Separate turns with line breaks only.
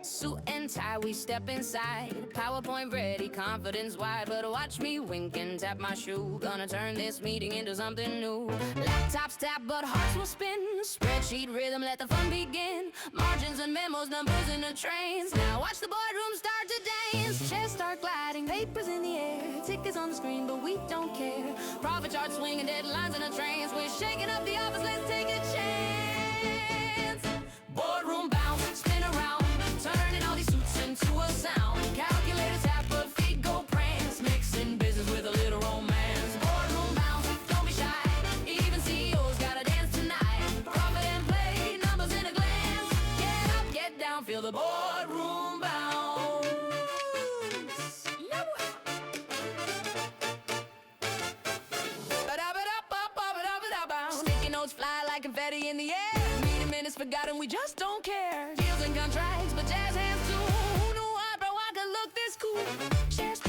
Suit and tie, we step inside. PowerPoint ready, confidence wide. But watch me wink and tap my shoe. Gonna turn this meeting into something new. Laptops tap, but hearts will spin. Spreadsheet rhythm, let the fun begin. Margins and memos, numbers in the trains. Now watch the boardroom start to dance. Chairs start gliding, papers in the air. Tickets on the screen, but we don't care. Profit charts swinging, deadlines in the trains. We're shaking up the office, let's take a chance. Boardroom bounce, spin around. Turning all these suits into a sound. Calculators tap, but feet go prance. Mixing business with a little romance. Boardroom bounce, don't be shy. Even CEOs gotta dance tonight. Profit and play, numbers in a glance. Get up, get down, feel the boardroom bounce. Sticky notes fly like confetti in the air. Meeting minutes forgotten, we just don't care. Deals and contracts, but jazz hands too. Who knew I could look this cool? Shares